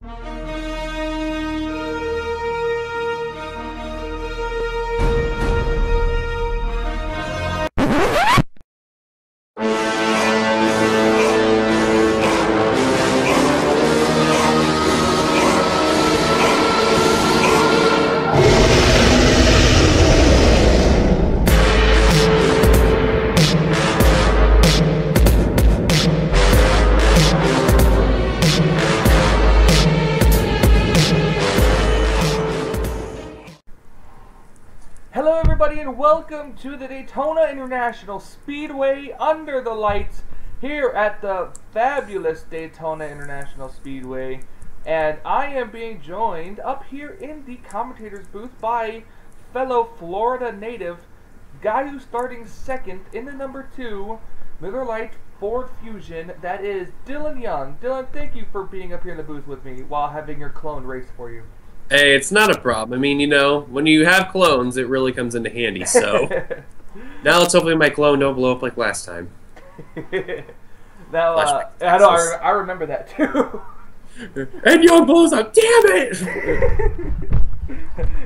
Hello everybody and welcome to the Daytona International Speedway under the lights here at the fabulous Daytona International Speedway, and I am being joined up here in the commentator's booth by fellow Florida native, guy who's starting second in the number 2 Miller Lite Ford Fusion, that is Dylan Young. Dylan, thank you for being up here in the booth with me while having your clone race for you. Hey, it's not a problem. I mean, you know, when you have clones, it really comes into handy, so. Now let's hopefully my clone don't blow up like last time. Now, I remember that too. And Young blows up, damn it!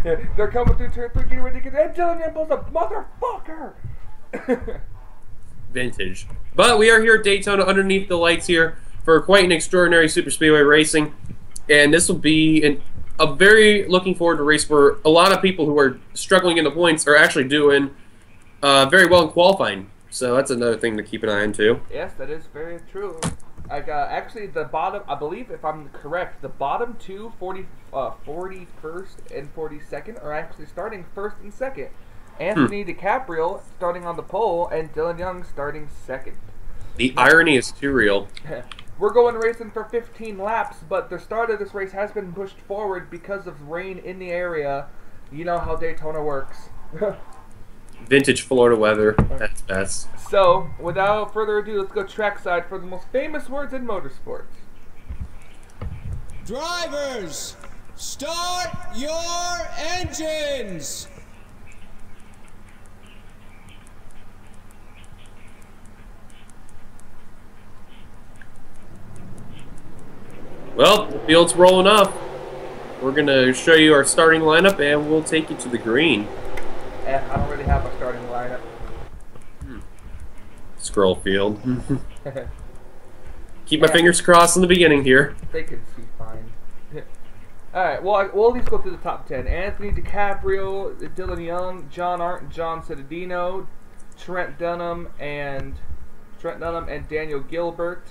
Yeah, they're coming through turn 3, getting ready to get and Dylan Young blows up, motherfucker! Vintage. But we are here at Daytona underneath the lights here for quite an extraordinary super speedway racing. And this will be a very looking forward to a race where a lot of people who are struggling in the points are actually doing very well in qualifying. So that's another thing to keep an eye on too. Yes, that is very true. Actually, the bottom, I believe, if I'm correct, the bottom two, 41st and 42nd, are actually starting first and second. Anthony DiCaprio starting on the pole, and Dylan Young starting second. The irony is too real. We're going racing for 15 laps, but the start of this race has been pushed forward because of rain in the area. You know how Daytona works. Vintage Florida weather, that's best. So, without further ado, let's go trackside for the most famous words in motorsports. Drivers, start your engines! Well, the field's rolling up. We're going to show you our starting lineup, and we'll take you to the green. And I don't really have a starting lineup. Scroll field. Keep my fingers crossed in the beginning here. They can see fine. Alright, well, we'll at least go through the top 10. Anthony DiCaprio, Dylan Young, John Arndt, John Cittadino, Trent Dunham, and Daniel Gilbert.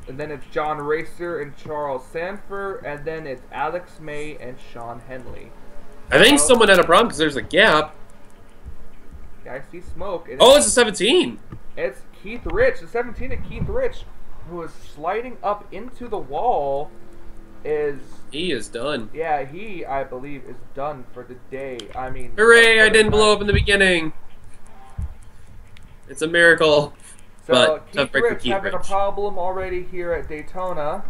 And then it's John Racer and Charles Sanford, and then it's Alex May and Sean Henley. I think someone had a problem because there's a gap. Yeah, I see smoke. Oh, it's a 17. It's Keith Rich, the 17 of Keith Rich, who is sliding up into the wall. He is done. Yeah, he, I believe, is done for the day. I mean, hooray! I didn't blow up in the beginning. It's a miracle. So Keith Rich having a problem already here at Daytona.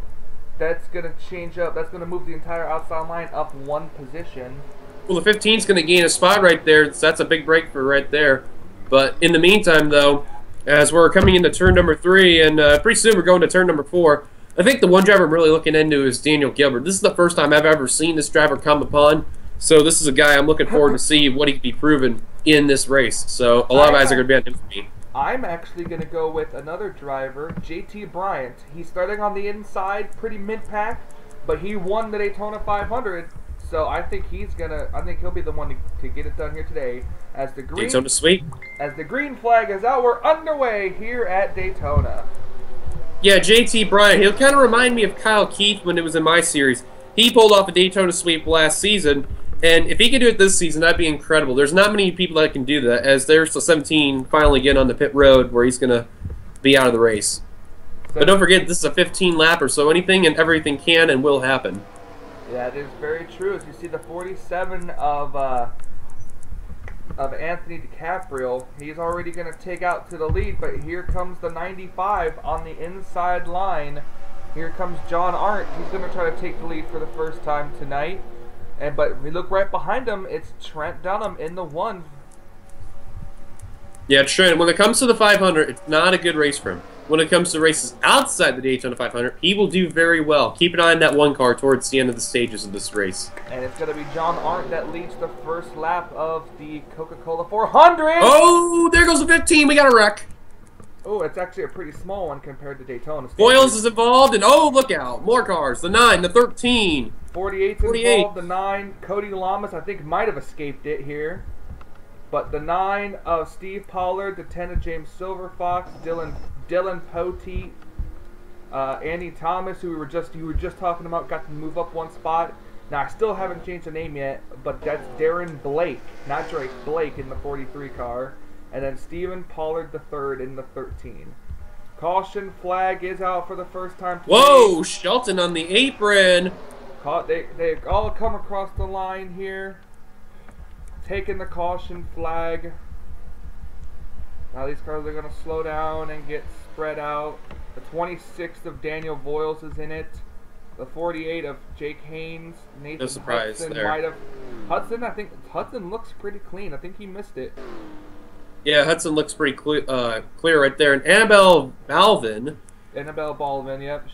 That's going to change up. That's going to move the entire outside line up one position. Well, the 15's going to gain a spot right there. So that's a big break for right there. But in the meantime, though, as we're coming into turn number 3, and pretty soon we're going to turn number 4, I think the one driver I'm really looking into is Daniel Gilbert. This is the first time I've ever seen this driver come upon. So this is a guy I'm looking forward to see what he can be proven in this race. So a lot of eyes are going to be on him for me. I'm actually going to go with another driver, JT Bryant. He's starting on the inside, pretty mid-pack, but he won the Daytona 500, so I think he'll be the one to get it done here today. As the green Daytona sweep. As the green flag is out, we're underway here at Daytona. Yeah, JT Bryant, he'll kind of remind me of Kyle Keith when it was in my series. He pulled off a Daytona sweep last season, and if he could do it this season, that'd be incredible. There's not many people that can do that, as there's the 17 finally getting on the pit road where he's going to be out of the race. But don't forget, this is a 15-lapper, so anything and everything can and will happen. Yeah, it is very true. As you see the 47 of Anthony DiCaprio, he's already going to take out to the lead, but here comes the 95 on the inside line. Here comes John Arndt. He's going to try to take the lead for the first time tonight. But if we look right behind him, it's Trent Dunham in the 1. Yeah, Trent, when it comes to the 500, it's not a good race for him. when it comes to races outside the Daytona 500, he will do very well. Keep an eye on that one car towards the end of the stages of this race. And it's going to be John Arndt that leads the first lap of the Coca-Cola 400. Oh, there goes the 15. We got a wreck. Oh, it's actually a pretty small one compared to Daytona. Boyles is involved, and oh, look out. More cars. The 9, the 13. 48's involved, the 9. Cody Lamas, I think, might have escaped it here. But the 9 of Steve Pollard, the 10 of James Silverfox, Dylan Poteet, Andy Thomas, who you were just talking about, got to move up one spot. Now, I still haven't changed the name yet, but that's Darren Blake, not Drake, Blake in the 43 car. And then Stephen Pollard the 3rd in the 13. Caution flag is out for the first time today. Whoa, Shelton on the apron. They all come across the line here, taking the caution flag. Now these cars are going to slow down and get spread out. The 26th of Daniel Voiles is in it. The 48 of Jake Haynes. Nathan No surprise Hudson there. might have. Hudson, I think Hudson looks pretty clean. I think he missed it. Yeah, Hudson looks pretty clear right there. And Annabelle Balvin. Yep.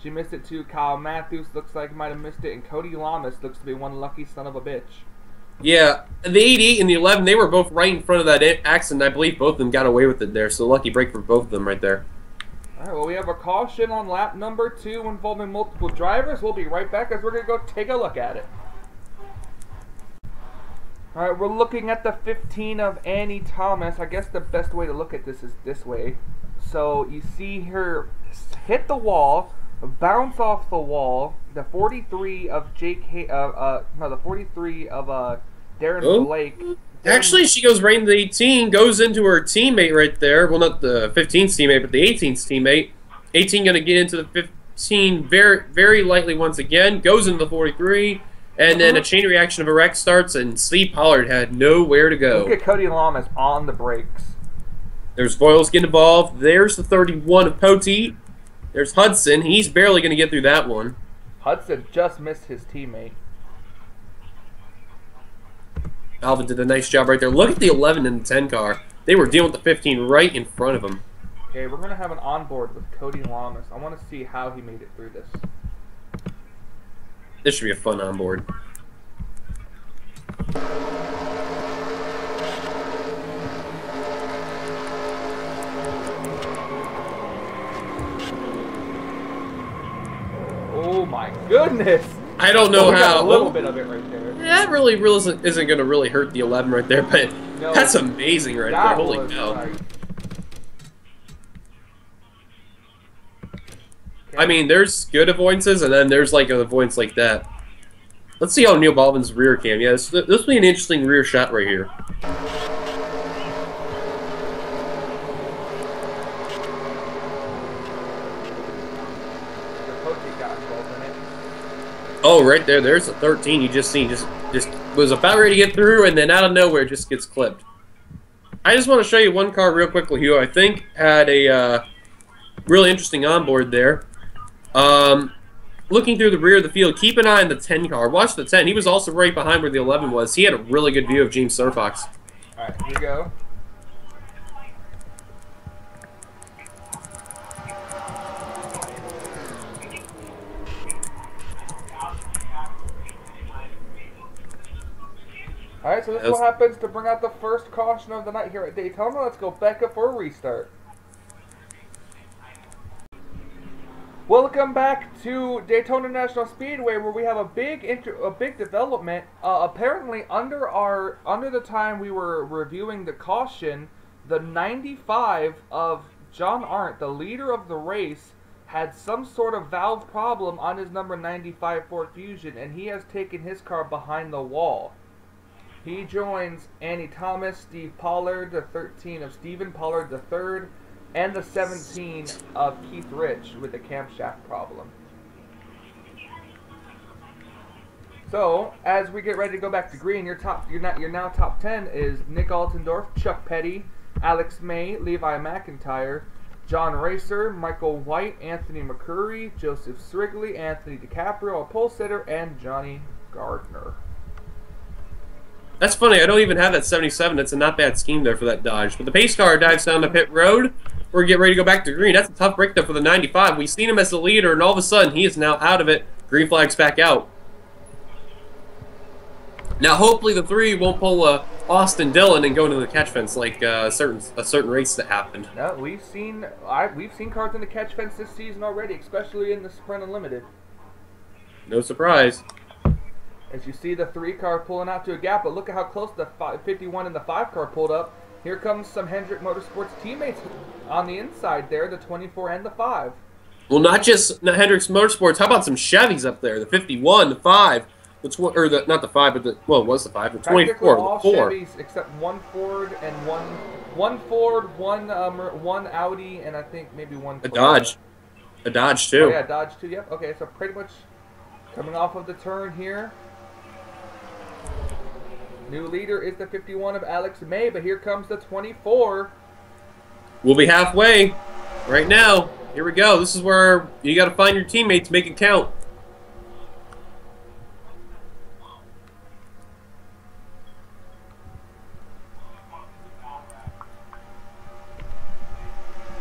She missed it too. Kyle Matthews looks like he might have missed it. And Cody Lamas looks to be one lucky son of a bitch. Yeah, the 88 and the 11, they were both right in front of that accident. I believe both of them got away with it there, so lucky break for both of them right there. All right, well, we have a caution on lap number 2 involving multiple drivers. We'll be right back as we're going to go take a look at it. All right, we're looking at the 15 of Annie Thomas. I guess the best way to look at this is this way. So you see her hit the wall, bounce off the wall. The 43 of the 43 of Darren Blake. Actually, she goes right into the 18, goes into her teammate right there. Well, not the 15th teammate, but the 18th teammate. 18 going to get into the 15 very, very lightly once again. Goes into the 43, and then a chain reaction of a wreck starts, and Steve Pollard had nowhere to go. Look at Cody Lamas on the brakes. There's Voiles getting involved. There's the 31 of Poteet. There's Hudson. He's barely going to get through that one. Hudson just missed his teammate. Alvin did a nice job right there. Look at the 11 and the 10 car. They were dealing with the 15 right in front of him. Okay, we're going to have an onboard with Cody Lamas. I want to see how he made it through this. This should be a fun onboard. Oh my goodness! I don't know we how. got a little bit of it right there. That really isn't going to really hurt the 11 right there, but No, that's amazing right there. Holy cow. Right. Okay. I mean, there's good avoidances, and then there's like an avoidance like that. Let's see how Neil Baldwin's rear cam. Yeah, this will be an interesting rear shot right here. Oh, right there. There's a 13 you just seen. Just was about ready to get through, and then out of nowhere just gets clipped. I just want to show you one car real quickly who I think had a really interesting onboard there. Looking through the rear of the field, keep an eye on the 10 car. Watch the 10. He was also right behind where the 11 was. He had a really good view of James Silverfox. All right, here we go. Alright, so this is what happens to bring out the first caution of the night here at Daytona. Let's go back up for a restart. Welcome back to Daytona National Speedway, where we have a big development. Apparently, under the time we were reviewing the caution, the 95 of John Arndt, the leader of the race, had some sort of valve problem on his number 95 Ford Fusion, and he has taken his car behind the wall. He joins Annie Thomas, Steve Pollard, the 13 of Stephen Pollard the 3rd, and the 17 of Keith Rich with a camshaft problem. So, as we get ready to go back to green, your now top 10 is Nick Altendorf, Chuck Petty, Alex May, Levi McIntyre, John Racer, Michael White, Anthony McCurry, Joseph Srigley, Anthony DiCaprio, a pole sitter, and Johnny Gardner. That's funny. I don't even have that 77. That's a not bad scheme there for that Dodge. But the pace car dives down the pit road. We're getting ready to go back to green. That's a tough break there for the 95. We've seen him as the leader, and all of a sudden, he is now out of it. Green flag's back out. Now, hopefully, the 3 won't pull Austin Dillon and go into the catch fence like a certain race that happened. No, we've seen cars in the catch fence this season already, especially in the Sprint Unlimited. No surprise. As you see the 3 car pulling out to a gap, but look at how close the 51 and the 5 car pulled up. Here comes some Hendrick Motorsports teammates on the inside there, the 24 and the 5. Well, not just Hendrick's Motorsports. How about some Chevys up there? The 51, the 5, not the 5, but it was the 5, the 24, all the 4. Chevys except one Ford and one Ford, one Audi, and I think maybe one Toyota. A Dodge too. Oh, yeah, Dodge too. Yep. Okay, so pretty much coming off of the turn here. New leader is the 51 of Alex May, but here comes the 24. We'll be halfway right now. Here we go. This is where you got to find your teammates, make it count.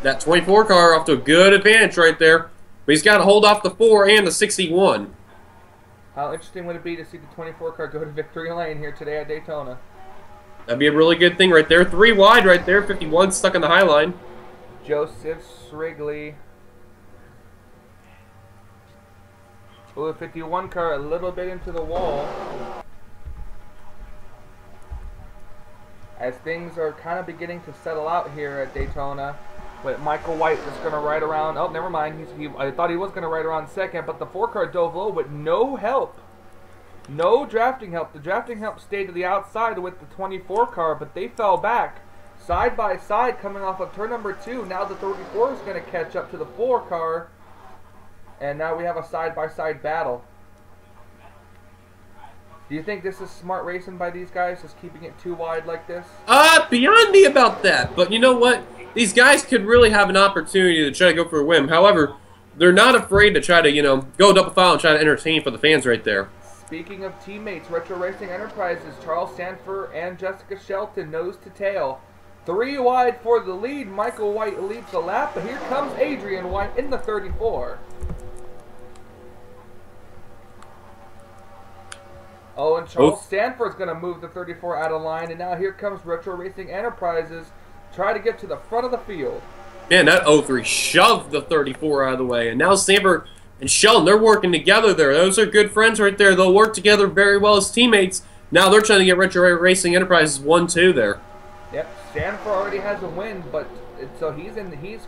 That 24 car off to a good advantage right there. But he's got to hold off the 4 and the 61. How interesting would it be to see the 24 car go to victory lane here today at Daytona? That'd be a really good thing right there. 3 wide right there. 51 stuck on the high line. Joseph Srigley. Oh, the 51 car a little bit into the wall. As things are kind of beginning to settle out here at Daytona. But Michael White is going to ride around. Oh, never mind. I thought he was going to ride around second, but the 4 car dove low with no help. No drafting help. The drafting help stayed to the outside with the 24 car, but they fell back side by side coming off of turn number 2. Now the 34 is going to catch up to the 4 car, and now we have a side-by-side battle. Do you think this is smart racing by these guys, just keeping it too wide like this? Beyond me about that. But you know what? These guys could really have an opportunity to try to go for a win. However, they're not afraid to try to, go double foul and try to entertain for the fans right there. Speaking of teammates, Retro Racing Enterprises, Charles Sanford and Jessica Shelton, nose to tail. 3 wide for the lead. Michael White leads the lap, but here comes Adrian White in the 34. Oh, and Charles Sanford's going to move the 34 out of line, and now here comes Retro Racing Enterprises. Try to get to the front of the field. Man, that 03 shoved the 34 out of the way. And now Sanford and Sheldon, they're working together there. Those are good friends right there. They'll work together very well as teammates. Now they're trying to get Retro Racing Enterprises 1-2 there. Yep, Sanford already has a win, but so he's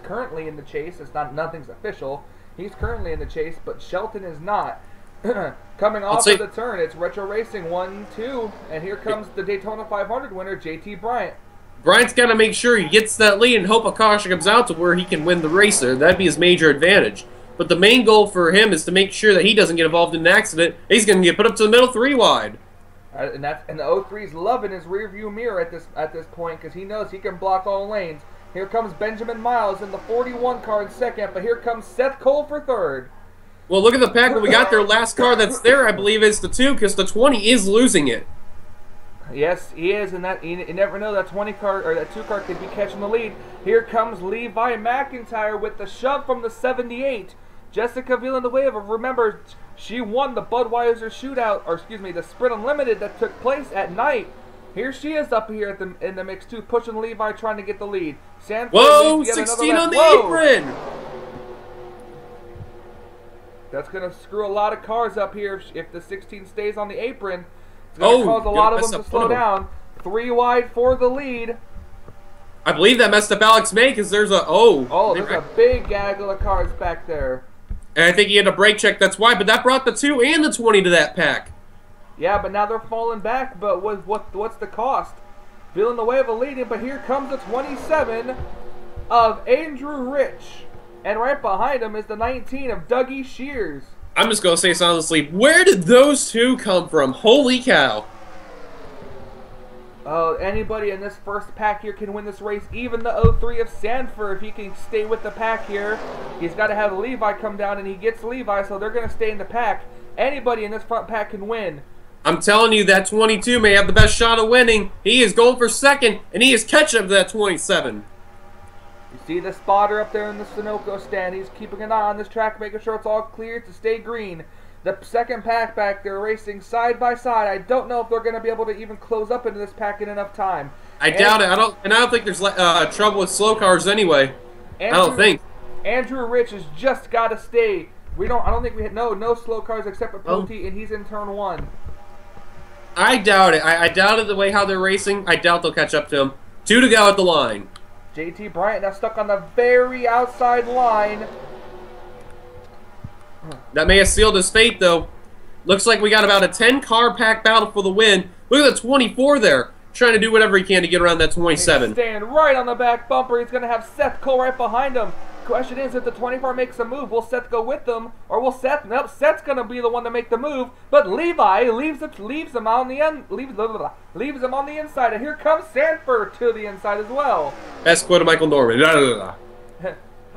currently in the chase. It's nothing's official. He's currently in the chase, but Shelton is not. Coming off of the turn, it's Retro Racing 1-2, and here comes the Daytona 500 winner, JT Bryant. Bryant's got to make sure he gets that lead and hope a caution comes out to where he can win the race there. That'd be his major advantage. But the main goal for him is to make sure that he doesn't get involved in an accident. He's going to get put up to the middle 3 wide. And the 03's loving his rearview mirror at this point because he knows he can block all lanes. Here comes Benjamin Miles in the 41 car in second, but here comes Seth Cole for third. Well, look at the pack that we got there. Last car that's there, I believe, is the 2 because the 20 is losing it. Yes, he is, and that you never know, that 20 car or that 2 car could be catching the lead. Here comes Levi McIntyre with the shove from the 78. Jessica Villanueva, remember, she won the Budweiser shootout, or excuse me, the Sprint Unlimited that took place at night. Here she is up here in the mix too, pushing Levi, trying to get the lead. Sanford whoa, 16 on the apron. That's going to screw a lot of cars up here if the 16 stays on the apron. It's going to cause a lot of them to slow down. 3 wide for the lead. I believe that messed up Alex May because there's a... there's a big gaggle of cars back there. And I think he had a brake check, that's why. But that brought the 2 and the 20 to that pack. Yeah, but now they're falling back. But what's the cost? Villanueva leading, but here comes the 27 of Andrew Rich. And right behind him is the 19 of Dougie Shears. I'm just going to say this honestly. Where did those 2 come from? Holy cow. Anybody in this first pack here can win this race. Even the 03 of Sanford, if he can stay with the pack here. He's got to have Levi come down, and he gets Levi, so they're going to stay in the pack. Anybody in this front pack can win. I'm telling you, that 22 may have the best shot of winning. He is going for second, and he is catching up to that 27. You see the spotter up there in the Sunoco stand. He's keeping an eye on this track, making sure it's all clear to stay green. The second pack back, they're racing side by side. I don't know if they're going to be able to even close up into this pack in enough time. I doubt it. I don't think there's trouble with slow cars anyway. I don't think. Andrew Rich has just got to stay. I don't think we had no slow cars except for Poti, and he's in turn 1. I doubt it. I doubt it the way how they're racing. I doubt they'll catch up to him. 2 to go at the line. JT Bryant now stuck on the very outside line. That may have sealed his fate, though. Looks like we got about a 10-car pack battle for the win. Look at the 24 there, trying to do whatever he can to get around that 27. He's staying right on the back bumper. He's going to have Seth Cole right behind him. Question is, if the 24 makes a move, will Seth go with them, or will Seth? Nope, Seth's going to be the one to make the move. But Levi leaves him on the leaves him on the inside, and here comes Sanford to the inside as well. Best quote of Michael Norman. Oh,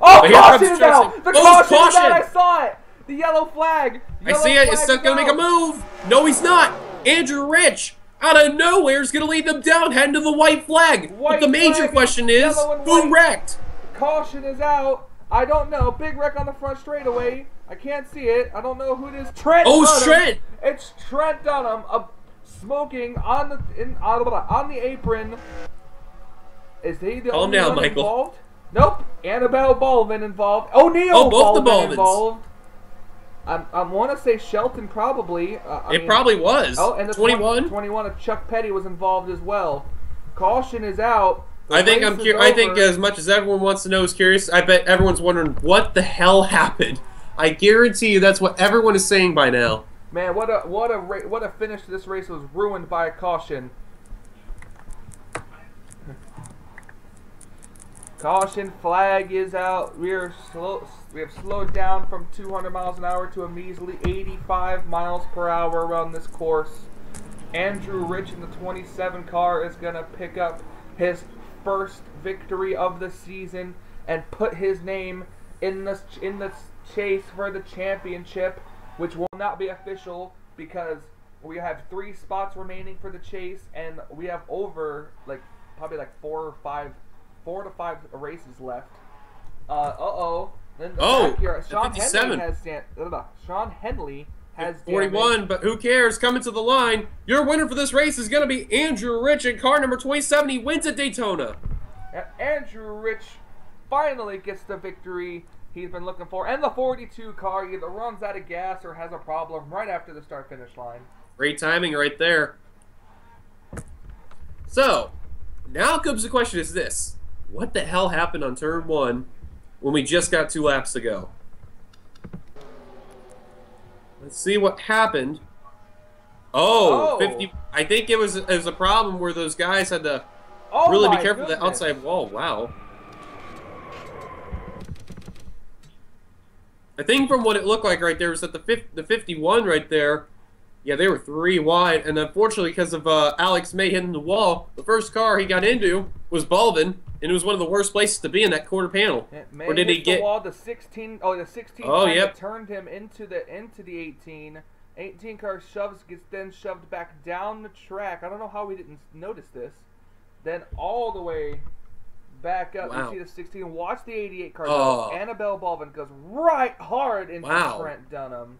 caution is out! The caution is out! I saw it. The yellow flag. I see it. Is Seth going to make a move? No, he's not. Andrew Rich, out of nowhere, is going to lead them down, heading to the white flag. But the major question is, who wrecked? Caution is out. I don't know. Big wreck on the front straightaway. I can't see it. I don't know who it is. Trent. Oh, it's Trent. It's Trent Dunham, smoking on the apron. Is he the only one involved? Nope. Annabelle Baldwin involved. O'Neal Baldwin involved. I want to say Shelton probably. It probably was. Oh, and the 21. 21 of Chuck Petty was involved as well. Caution is out. I think as much as everyone wants to know is curious, I bet everyone's wondering what the hell happened. I guarantee you that's what everyone is saying by now. Man, what a finish to this race was ruined by a caution. Caution flag is out. We have slowed down from 200 miles an hour to a measly 85 miles per hour around this course. Andrew Rich in the 27 car is going to pick up his first victory of the season and put his name in the chase for the championship, which will not be official because we have 3 spots remaining for the chase, and we have over probably 4 to 5 races left. Then back here, Sean Henley has 41, damage. but who cares? Coming to the line, your winner for this race is going to be Andrew Rich in car number 27. He wins at Daytona. Andrew Rich finally gets the victory he's been looking for, and the 42 car either runs out of gas or has a problem right after the start-finish line. Great timing right there. So, now comes the question is this. What the hell happened on turn 1 when we just got 2 laps to go? Let's see what happened. Oh, 50. I think it was a problem where those guys had to really be careful of the outside wall. Wow. I think from what it looked like right there was that the 51 right there, yeah, they were 3 wide, and unfortunately because of Alex May hitting the wall, the first car he got into was Baldwin, and it was one of the worst places to be in that quarter panel. Or did he get the wall? The 16. Oh, the 16. Oh, yep. Turned him into the 18. 18 car gets then shoved back down the track. I don't know how we didn't notice this. Then all the way back up. Wow. You see the 16. Watch the 88 car. Oh. Annabelle Baldwin goes right hard into Trent Dunham.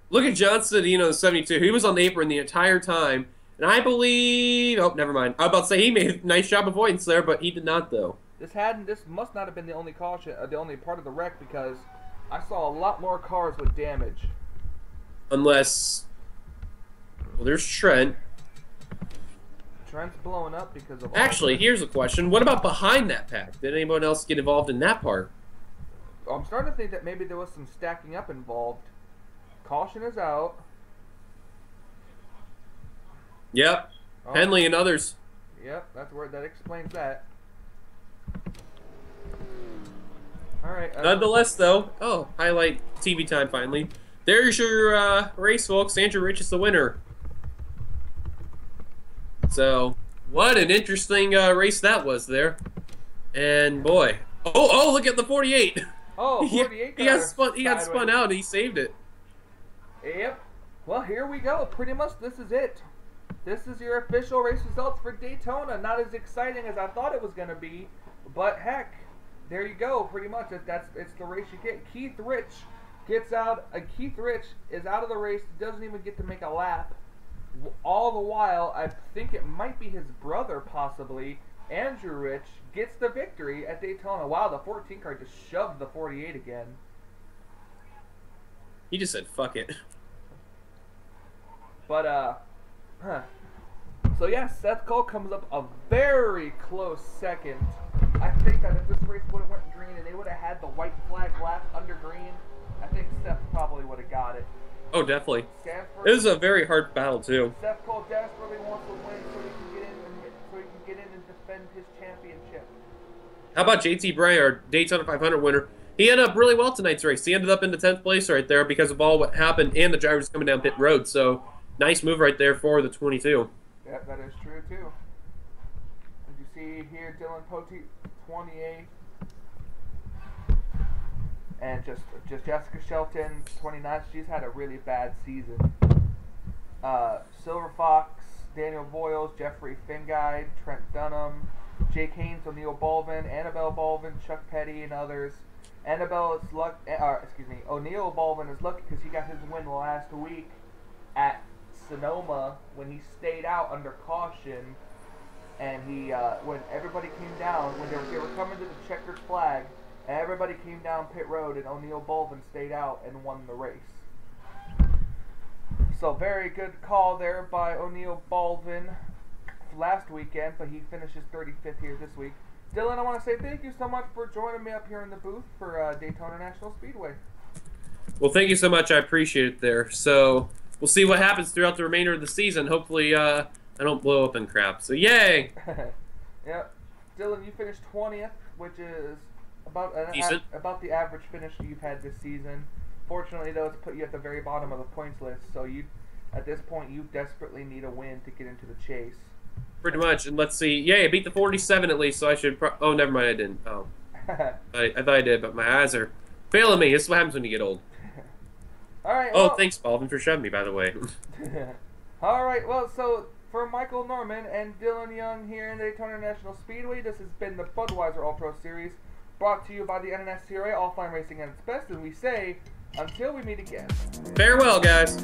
Look at John Cedino, the 72. He was on the apron the entire time. And I believe... Oh, never mind. I was about to say he made a nice job avoidance there, but he did not, though. This must not have been the only caution, the only part of the wreck, because I saw a lot more cars with damage. Unless... Well, there's Trent. Trent's blowing up because of... Actually, here's a question. What about behind that pack? Did anyone else get involved in that part? I'm starting to think that maybe there was some stacking up involved. Caution is out. Yep. Oh. Henley and others. Yep, that explains that. Alright. Nonetheless, though, highlight TV time finally. There's your race, folks. Andrew Rich is the winner. So, what an interesting race that was there. And boy. Oh, look at the 48. Oh, 48 he got spun out and he saved it. Yep. Well, here we go. Pretty much this is it. This is your official race results for Daytona. Not as exciting as I thought it was going to be, but heck, there you go. Pretty much, it's the race you get. Keith Rich gets out. Keith Rich is out of the race. Doesn't even get to make a lap. All the while, I think it might be his brother, possibly, Andrew Rich, gets the victory at Daytona. Wow, the 14 car just shoved the 48 again. He just said, fuck it. But, so yeah, Seth Cole comes up a very close second. I think that if this race would have went green and they would have had the white flag lap under green, I think Seth probably would have got it. Oh, definitely. It was a very hard battle, too. Seth Cole desperately wants to win so he can get in and defend his championship. How about JT Bray, our Daytona 500 winner? He ended up really well tonight's race. He ended up in the 10th place right there because of all what happened and the drivers coming down pit road. So, nice move right there for the 22. Yep, that is true, too. As you see here, Dylan Poteet, 28th. And just Jessica Shelton, 29th. She's had a really bad season. Silver Fox, Daniel Boyles, Jeffrey Finguide, Trent Dunham, Jake Haynes, O'Neill Baldwin, Annabelle Baldwin, Chuck Petty, and others. O'Neill Baldwin is lucky because he got his win last week at Sonoma when he stayed out under caution, and he when everybody came down, when they were coming to the checkered flag, and everybody came down pit road, and O'Neill Baldwin stayed out and won the race. So very good call there by O'Neill Baldwin last weekend, but he finishes 35th here this week. Dylan, I want to say thank you so much for joining me up here in the booth for Daytona National Speedway. Well, thank you so much. I appreciate it there. So, we'll see what happens throughout the remainder of the season. Hopefully, I don't blow up and crap. So, yay! Yep. Dylan, you finished 20th, which is about the average finish you've had this season. Fortunately, though, it's put you at the very bottom of the points list. So, at this point, you desperately need a win to get into the chase. Pretty much. And let's see. Yay, I beat the 47 at least, so I should... oh, never mind, I didn't. Oh. I thought I did, but my eyes are failing me. This is what happens when you get old. All right. Oh, well, thanks, Baldwin, for shoving me, by the way. All right. Well, so for Michael Norman and Dylan Young here in the Daytona National Speedway, this has been the Budweiser All-Pro Series, brought to you by the NNSCRA, all fine racing at its best, and we say, until we meet again. Farewell, guys.